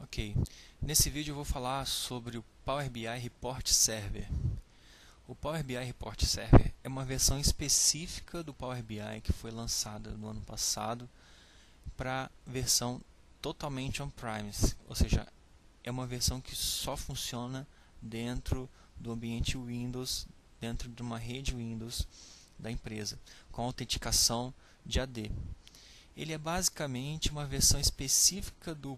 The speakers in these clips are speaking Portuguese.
Ok, nesse vídeo eu vou falar sobre o Power BI Report Server. O Power BI Report Server é uma versão específica do Power BI que foi lançada no ano passado para versão totalmente on-premise, ou seja, é uma versão que só funciona dentro do ambiente Windows, dentro de uma rede Windows da empresa, com autenticação de AD. Ele é basicamente uma versão específica do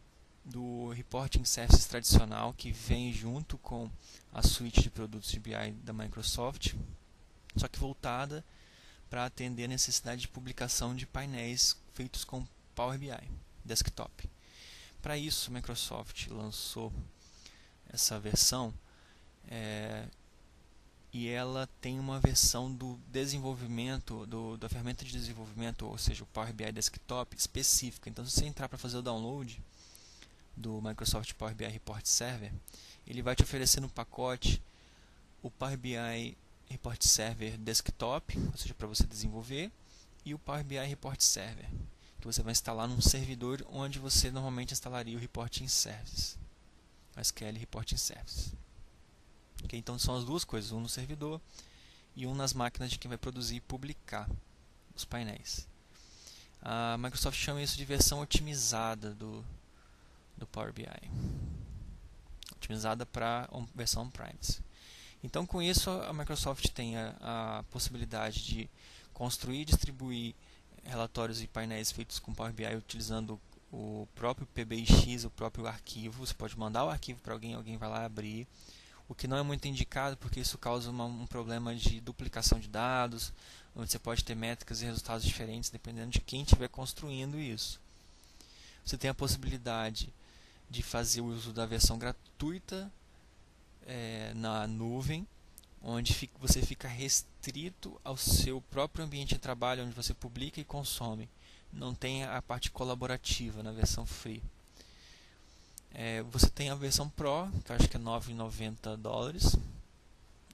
Reporting Services tradicional que vem junto com a suíte de produtos de BI da Microsoft, só que voltada para atender a necessidade de publicação de painéis feitos com Power BI Desktop. Para isso, a Microsoft lançou essa versão e ela tem uma versão do desenvolvimento, da ferramenta de desenvolvimento, ou seja, o Power BI Desktop específica. Então, se você entrar para fazer o download do Microsoft Power BI Report Server, ele vai te oferecer no pacote o Power BI Report Server Desktop, ou seja, para você desenvolver, e o Power BI Report Server, que você vai instalar num servidor onde você normalmente instalaria o Reporting Service, o SQL Reporting Service. Okay? Então são as duas coisas, um no servidor e um nas máquinas de quem vai produzir e publicar os painéis. A Microsoft chama isso de versão otimizada do Power BI, otimizada para versão on-premise. Então, com isso, a Microsoft tem a possibilidade de construir e distribuir relatórios e painéis feitos com Power BI utilizando o próprio PBIX, o próprio arquivo. Você pode mandar o arquivo para alguém, alguém vai lá abrir. O que não é muito indicado, porque isso causa um problema de duplicação de dados, onde você pode ter métricas e resultados diferentes dependendo de quem estiver construindo isso. Você tem a possibilidade de fazer o uso da versão gratuita na nuvem, onde você fica restrito ao seu próprio ambiente de trabalho, onde você publica e consome. Não tem a parte colaborativa na versão free. Você tem a versão Pro, que eu acho que é $9,90,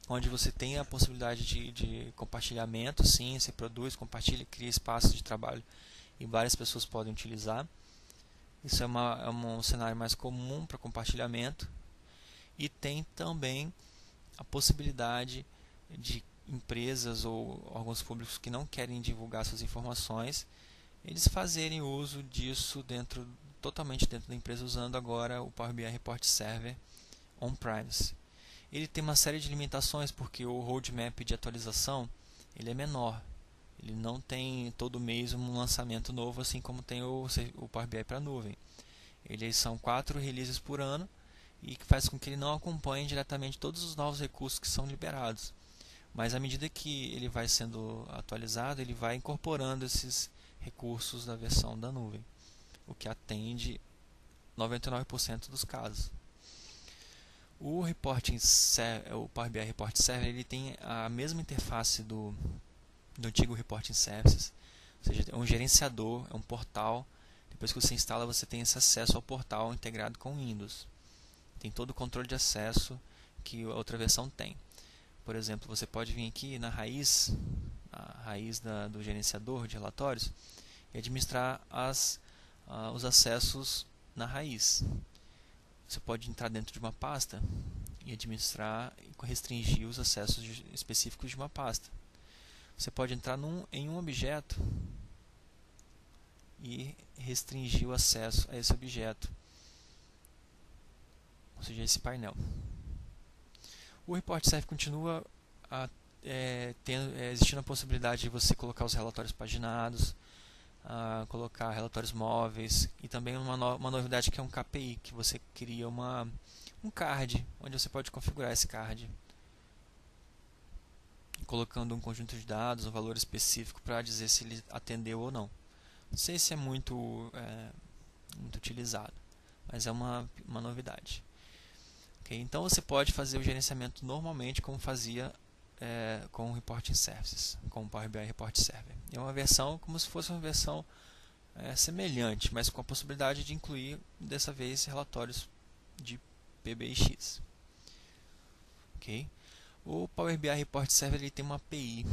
onde você tem a possibilidade de compartilhamento. Sim, você produz, compartilha, cria espaços de trabalho e várias pessoas podem utilizar. Isso é um cenário mais comum para compartilhamento. E tem também a possibilidade de empresas ou órgãos públicos que não querem divulgar suas informações, eles fazerem uso disso totalmente dentro da empresa, usando agora o Power BI Report Server on-premise. Ele tem uma série de limitações porque o roadmap de atualização ele é menor. Ele não tem todo mês um lançamento novo, assim como tem o Power BI para a nuvem. Eles são 4 releases por ano, e que faz com que ele não acompanhe diretamente todos os novos recursos que são liberados. Mas à medida que ele vai sendo atualizado, ele vai incorporando esses recursos da versão da nuvem, o que atende 99% dos casos. O Power BI Report Server ele tem a mesma interface do antigo Reporting Services, ou seja, é um gerenciador, é um portal. Depois que você instala, você tem esse acesso ao portal integrado com o Windows. Tem todo o controle de acesso que a outra versão tem. Por exemplo, você pode vir aqui na raiz do gerenciador de relatórios e administrar os acessos na raiz. Você pode entrar dentro de uma pasta e administrar e restringir os acessos específicos de uma pasta. Você pode entrar em um objeto e restringir o acesso a esse objeto, ou seja, esse painel. O Report Server continua existindo a possibilidade de você colocar os relatórios paginados, colocar relatórios móveis e também uma novidade que é um KPI, que você cria um card, onde você pode configurar esse card, colocando um conjunto de dados, um valor específico para dizer se ele atendeu ou não. Não sei se é muito utilizado, mas é uma novidade. Okay? Então você pode fazer o gerenciamento normalmente como fazia com o Reporting Services, com o Power BI Report Server. É uma versão como se fosse uma versão semelhante, mas com a possibilidade de incluir dessa vez relatórios de PBIX. Okay? O Power BI Report Server ele tem uma API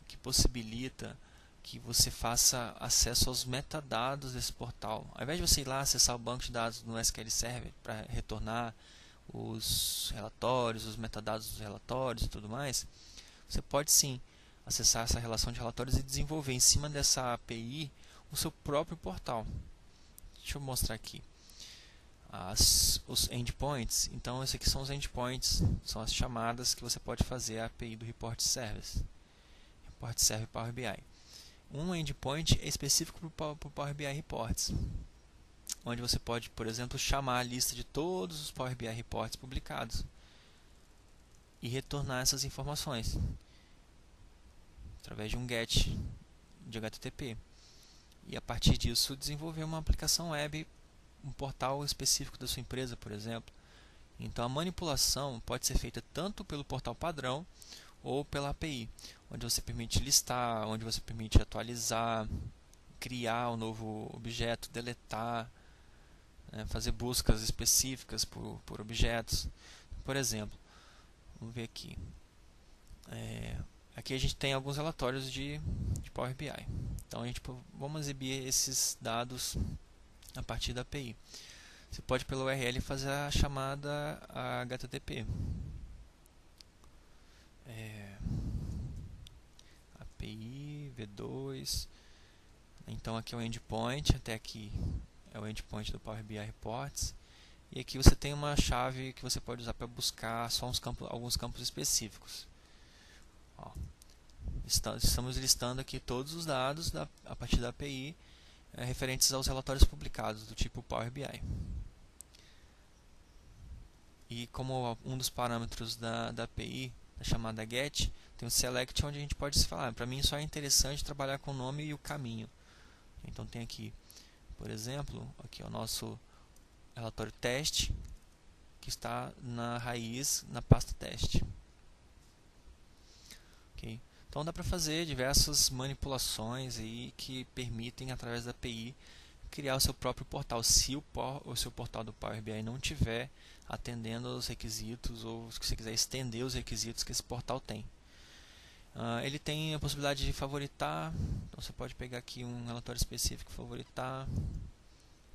que possibilita que você faça acesso aos metadados desse portal. Ao invés de você ir lá acessar o banco de dados no SQL Server para retornar os relatórios, os metadados dos relatórios e tudo mais, você pode sim acessar essa relação de relatórios e desenvolver em cima dessa API o seu próprio portal. Deixa eu mostrar aqui os endpoints. Então, esses aqui são os endpoints, são as chamadas que você pode fazer à API do Report Service, Report Server Power BI. Um endpoint é específico para o Power BI Reports, onde você pode, por exemplo, chamar a lista de todos os Power BI Reports publicados e retornar essas informações através de um GET de HTTP. E a partir disso desenvolver uma aplicação web, um portal específico da sua empresa, por exemplo. Então a manipulação pode ser feita tanto pelo portal padrão ou pela API, onde você permite listar, onde você permite atualizar, criar um novo objeto, deletar, né, fazer buscas específicas por objetos. Por exemplo, vamos ver aqui. Aqui a gente tem alguns relatórios de Power BI. Então vamos exibir esses dados a partir da API. Você pode pelo URL fazer a chamada HTTP. API v2. Então aqui é o endpoint, até aqui é o endpoint do Power BI Reports. E aqui você tem uma chave que você pode usar para buscar só alguns campos específicos. Ó, estamos listando aqui todos os dados a partir da API referentes aos relatórios publicados do tipo Power BI. E como um dos parâmetros da API, da chamada GET, tem o select, onde a gente pode falar, para mim só é interessante trabalhar com o nome e o caminho. Então tem aqui, por exemplo, aqui é o nosso relatório teste, que está na raiz, na pasta teste. Okay? Então dá para fazer diversas manipulações aí que permitem, através da API, criar o seu próprio portal. Se o seu portal do Power BI não tiver atendendo aos requisitos, ou se você quiser estender os requisitos que esse portal tem. Ele tem a possibilidade de favoritar, então você pode pegar aqui um relatório específico e favoritar,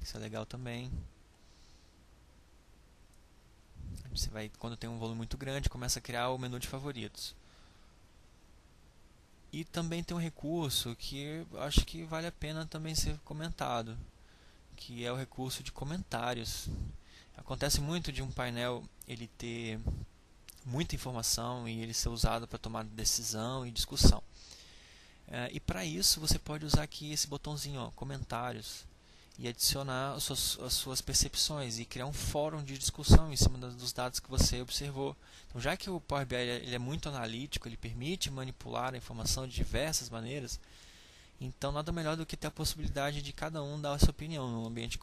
isso é legal também. Você vai, quando tem um volume muito grande, começa a criar o menu de favoritos. E também tem um recurso que eu acho que vale a pena também ser comentado, que é o recurso de comentários. Acontece muito de um painel ele ter muita informação e ele ser usado para tomar decisão e discussão. E para isso você pode usar aqui esse botãozinho, ó, comentários, e adicionar as suas percepções e criar um fórum de discussão em cima dos dados que você observou. Então, já que o Power BI ele é muito analítico, ele permite manipular a informação de diversas maneiras, então nada melhor do que ter a possibilidade de cada um dar a sua opinião num ambiente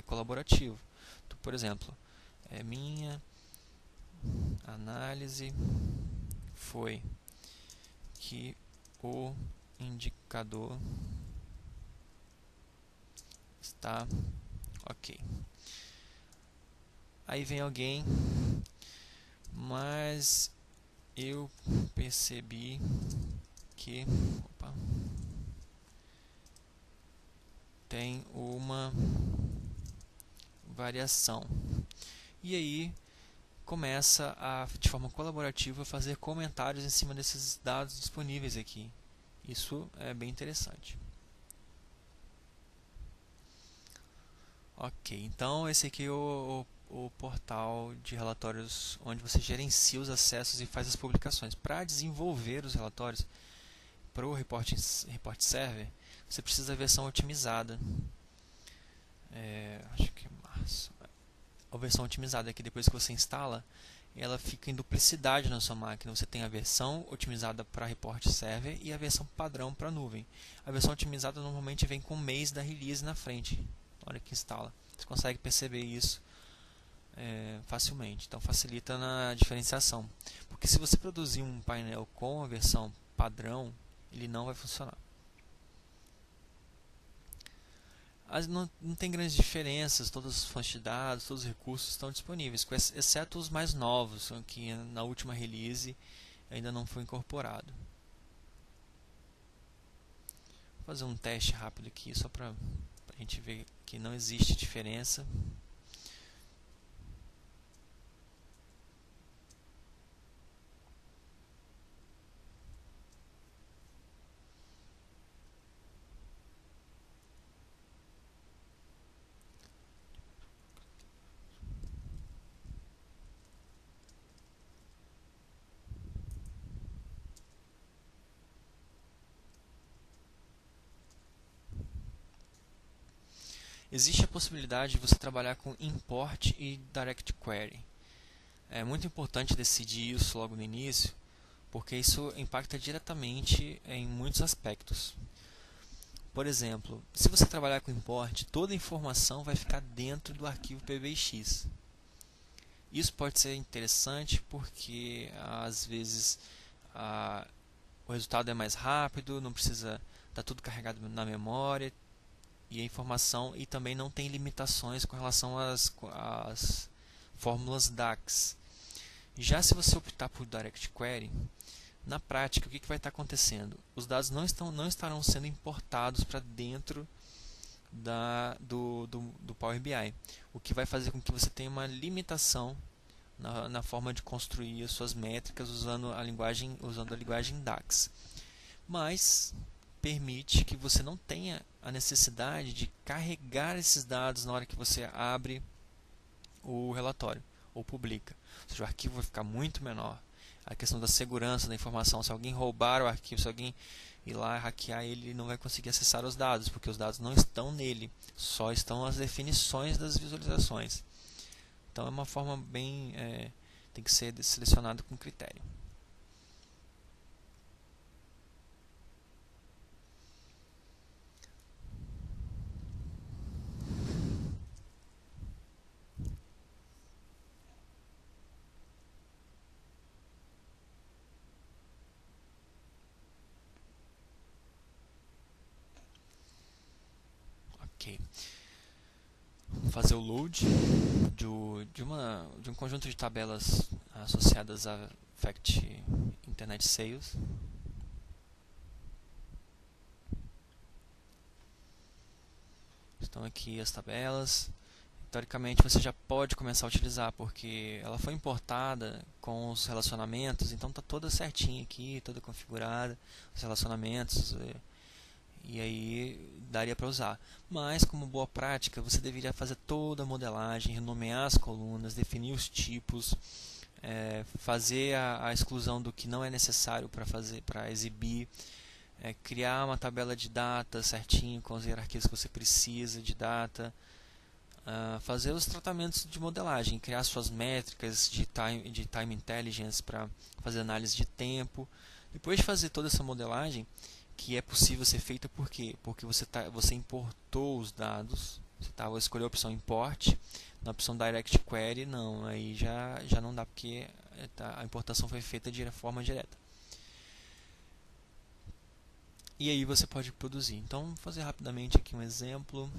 colaborativo. Então, por exemplo, minha análise foi que o indicador está ok. Aí vem alguém, mas eu percebi que tem uma variação. E aí começa de forma colaborativa, fazer comentários em cima desses dados disponíveis aqui. Isso é bem interessante. Ok, então esse aqui é o portal de relatórios onde você gerencia os acessos e faz as publicações. Para desenvolver os relatórios para o Report Server, você precisa da versão otimizada. Acho que é março. A versão otimizada é que depois que você instala, ela fica em duplicidade na sua máquina. Você tem a versão otimizada para Report Server e a versão padrão para nuvem. A versão otimizada normalmente vem com o mês da release na frente, na hora que instala. Você consegue perceber isso facilmente. Então facilita na diferenciação. Porque se você produzir um painel com a versão padrão, ele não vai funcionar. Não tem grandes diferenças, todas as fontes de dados, todos os recursos estão disponíveis, exceto os mais novos, que na última release ainda não foi incorporado. Vou fazer um teste rápido aqui, só para a gente ver que não existe diferença. Existe a possibilidade de você trabalhar com import e direct query. É muito importante decidir isso logo no início, porque isso impacta diretamente em muitos aspectos. Por exemplo, se você trabalhar com import, toda a informação vai ficar dentro do arquivo PBX. Isso pode ser interessante porque às vezes o resultado é mais rápido, não precisa estar tudo carregado na memória, e a informação, e também não tem limitações com relação às fórmulas DAX. Já se você optar por Direct Query, na prática o que vai estar acontecendo? Os dados não estarão sendo importados para dentro do Power BI, o que vai fazer com que você tenha uma limitação na forma de construir as suas métricas usando a linguagem DAX. Mas permite que você não tenha a necessidade de carregar esses dados na hora que você abre o relatório ou publica. Ou seja, o arquivo vai ficar muito menor. A questão da segurança da informação, se alguém roubar o arquivo, se alguém ir lá hackear ele, não vai conseguir acessar os dados, porque os dados não estão nele, só estão as definições das visualizações. Então é uma forma bem, tem que ser selecionado com critério. Ok. Vamos fazer o load de um conjunto de tabelas associadas a Fact Internet Sales. Estão aqui as tabelas. Teoricamente você já pode começar a utilizar, porque ela foi importada com os relacionamentos, então está toda certinha aqui, toda configurada, os relacionamentos, e aí daria para usar. Mas como boa prática, você deveria fazer toda a modelagem, renomear as colunas, definir os tipos, fazer a exclusão do que não é necessário para exibir, criar uma tabela de data certinho com as hierarquias que você precisa de data. Fazer os tratamentos de modelagem, criar suas métricas de time intelligence para fazer análise de tempo. Depois de fazer toda essa modelagem, que é possível ser feita por quê? Porque você importou os dados, você escolheu a opção import, na opção direct query não, aí já não dá, porque a importação foi feita de forma direta. E aí você pode produzir. Então, vou fazer rapidamente aqui um exemplo.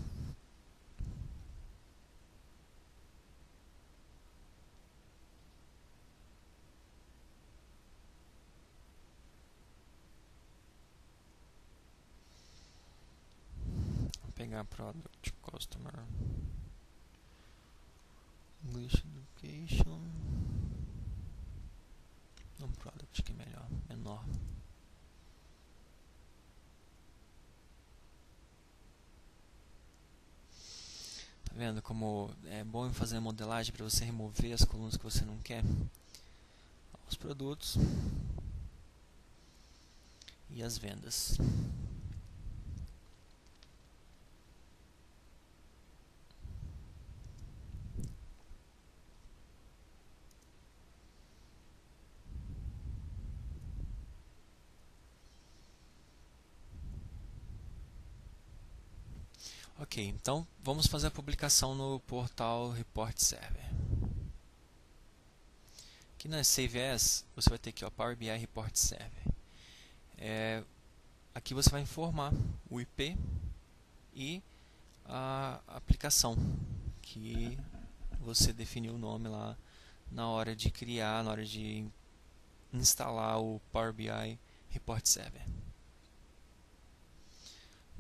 Pegar Product Customer English Education, um Product que é melhor, menor. Tá vendo como é bom fazer a modelagem para você remover as colunas que você não quer? Os produtos e as vendas. Ok, então vamos fazer a publicação no portal Report Server. Aqui na Save As, você vai ter aqui, ó, Power BI Report Server. Aqui você vai informar o IP e a aplicação que você definiu o nome lá na hora de criar, na hora de instalar o Power BI Report Server.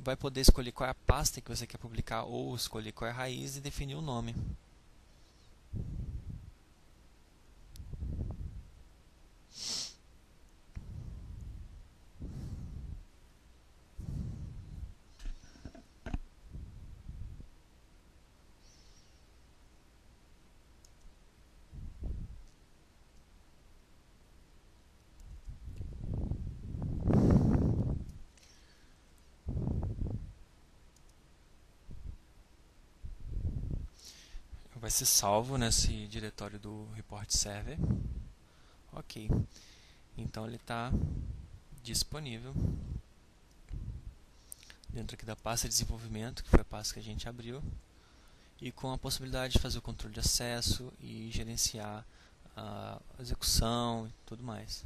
vai poder escolher qual é a pasta que você quer publicar ou escolher qual é a raiz e definir o nome. Vai ser salvo nesse diretório do report server. Ok, então ele está disponível dentro aqui da pasta de desenvolvimento, que foi a pasta que a gente abriu, e com a possibilidade de fazer o controle de acesso e gerenciar a execução e tudo mais.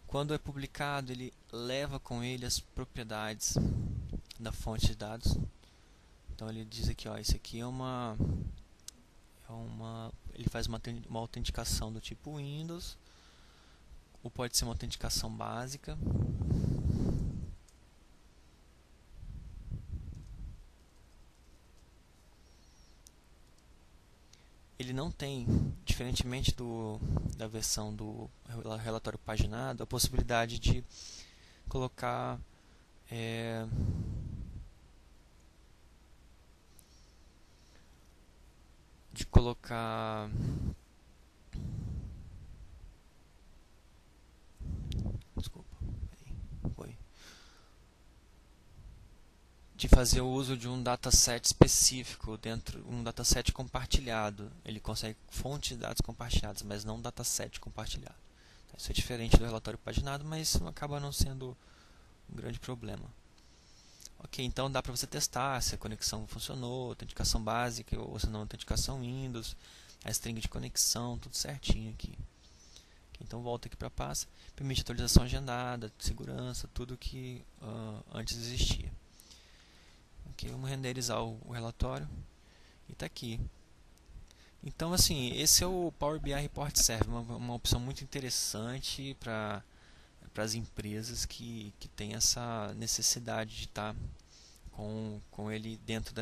Quando é publicado, ele leva com ele as propriedades da fonte de dados. Então ele diz aqui, ó, isso aqui ele faz uma autenticação do tipo Windows, ou pode ser uma autenticação básica. Ele não tem, diferentemente da versão do relatório paginado, a possibilidade de colocar de fazer o uso de um dataset específico um dataset compartilhado. Ele consegue fontes de dados compartilhadas, mas não um dataset compartilhado. Isso é diferente do relatório paginado, mas acaba não sendo um grande problema. Ok, então dá para você testar se a conexão funcionou, autenticação básica ou se não autenticação Windows, a string de conexão, tudo certinho aqui. Então volta aqui para a pasta, permite atualização agendada, segurança, tudo que antes existia. Ok, vamos renderizar o relatório e está aqui. Então assim, esse é o Power BI Report Server, uma opção muito interessante para as empresas que têm essa necessidade de estar com ele dentro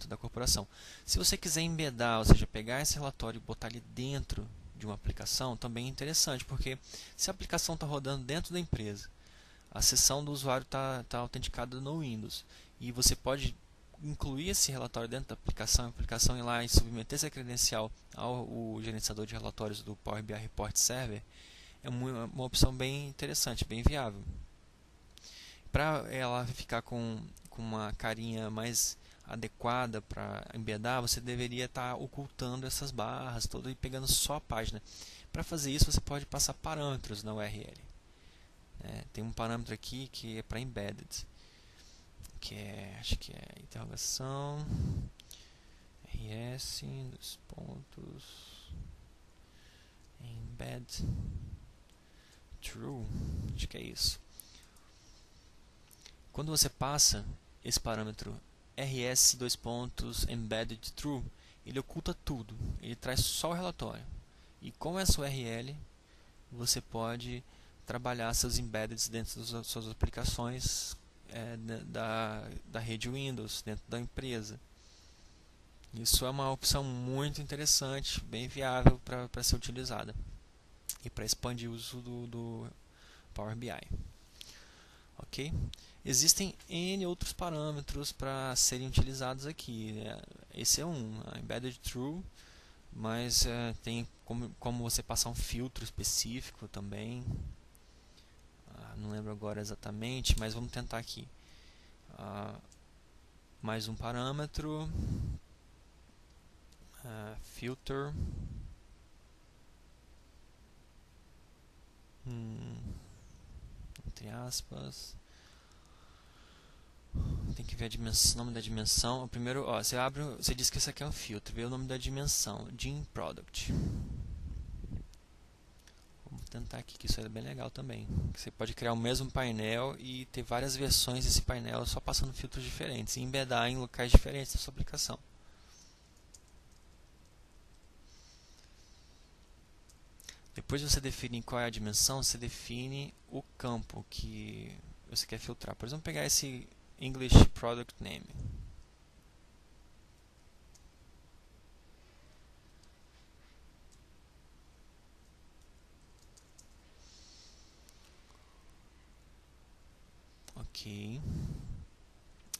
da corporação. Se você quiser embedar, ou seja, pegar esse relatório e botar ele dentro de uma aplicação, também é interessante, porque se a aplicação está rodando dentro da empresa, a sessão do usuário está autenticada no Windows, e você pode incluir esse relatório dentro da aplicação, a aplicação ir lá e submeter essa credencial ao gerenciador de relatórios do Power BI Report Server, é uma opção bem interessante, bem viável. Para ela ficar com uma carinha mais adequada para embedar, você deveria estar ocultando essas barras todas e pegando só a página. Para fazer isso, você pode passar parâmetros na URL. Tem um parâmetro aqui que é para embedded, que acho que é interrogação rs dos pontos embed true, acho que é isso. Quando você passa esse parâmetro rs embedded true, ele oculta tudo, ele traz só o relatório. E com essa URL você pode trabalhar seus embeddeds dentro das suas aplicações da rede Windows, dentro da empresa. Isso é uma opção muito interessante, bem viável para ser utilizada e para expandir o uso do Power BI. Ok? Existem N outros parâmetros para serem utilizados aqui. Esse é embedded true, mas tem como você passar um filtro específico também. Não lembro agora exatamente, mas vamos tentar aqui. Mais um parâmetro, filter, entre aspas, tem que ver o nome da dimensão. O primeiro, você diz que esse aqui é um filtro, vê o nome da dimensão, Gene Product. Vamos tentar aqui, que isso é bem legal também. Você pode criar o mesmo painel e ter várias versões desse painel só passando filtros diferentes e embedar em locais diferentes da sua aplicação. Depois de você definir qual é a dimensão, você define o campo que você quer filtrar. Por exemplo, pegar esse English Product Name. Ok.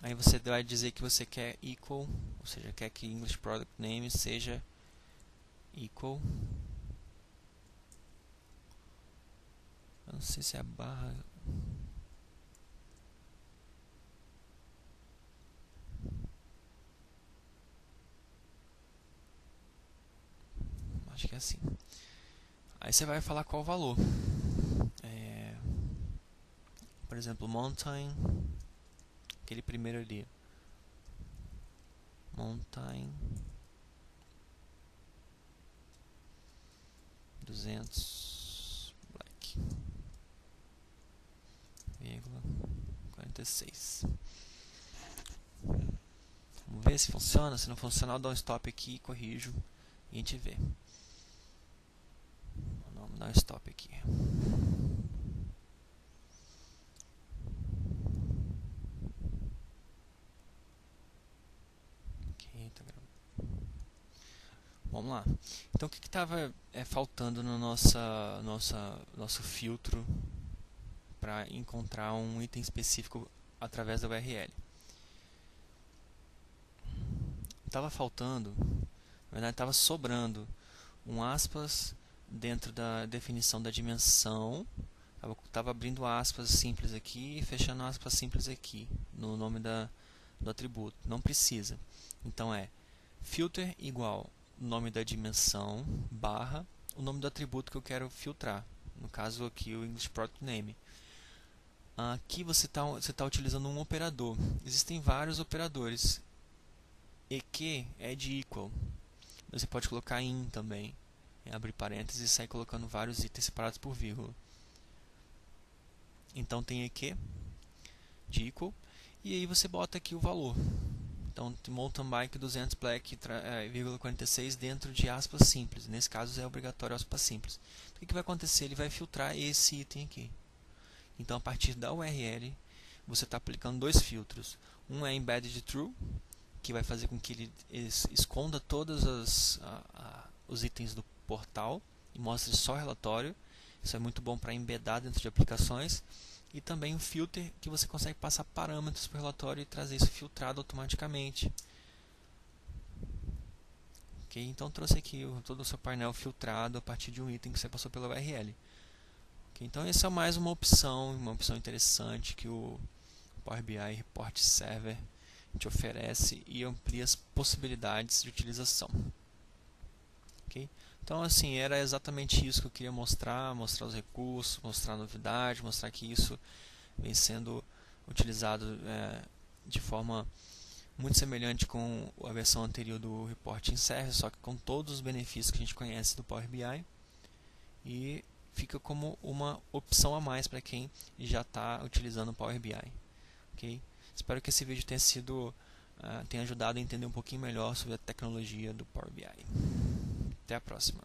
Aí você vai dizer que você quer equal, ou seja, quer que English Product Name seja equal. Eu não sei se é a barra. Acho que é assim. Aí você vai falar qual o valor. Por exemplo, mountain, aquele primeiro ali. Mountain 200 black, 46. Vamos ver se funciona. Se não funcionar, eu dou um stop aqui, corrijo e a gente vê. Vamos dar um stop aqui. Ok, tá gravando. Vamos lá. Então, o que estava faltando no nosso filtro para encontrar um item específico através da URL? Estava faltando, na verdade estava sobrando um aspas dentro da definição da dimensão. Estava abrindo aspas simples aqui e fechando aspas simples aqui no nome do atributo. Não precisa. Então é filter igual nome da dimensão barra o nome do atributo que eu quero filtrar. No caso aqui o English Product Name. Aqui você tá utilizando um operador. Existem vários operadores. EQ é de equal. Você pode colocar in também. Abrir parênteses e sair colocando vários itens separados por vírgula. Então tem EQ de equal. E aí você bota aqui o valor. Então, mountain bike 200 black, 46 dentro de aspas simples. Nesse caso é obrigatório aspas simples. Então, o que vai acontecer? Ele vai filtrar esse item aqui. Então, a partir da URL, você está aplicando dois filtros. Um é embedded true, que vai fazer com que ele esconda todos os itens do portal e mostre só o relatório. Isso é muito bom para embedar dentro de aplicações. E também um filter que você consegue passar parâmetros para o relatório e trazer isso filtrado automaticamente. Ok, então trouxe aqui todo o seu painel filtrado a partir de um item que você passou pela URL. Ok, então essa é mais uma opção interessante que o Power BI Report Server te oferece e amplia as possibilidades de utilização. Ok? Então, assim, era exatamente isso que eu queria mostrar os recursos, mostrar a novidade, mostrar que isso vem sendo utilizado de forma muito semelhante com a versão anterior do Reporting Server, só que com todos os benefícios que a gente conhece do Power BI, e fica como uma opção a mais para quem já está utilizando o Power BI. Okay? Espero que esse vídeo tenha ajudado a entender um pouquinho melhor sobre a tecnologia do Power BI. Até a próxima.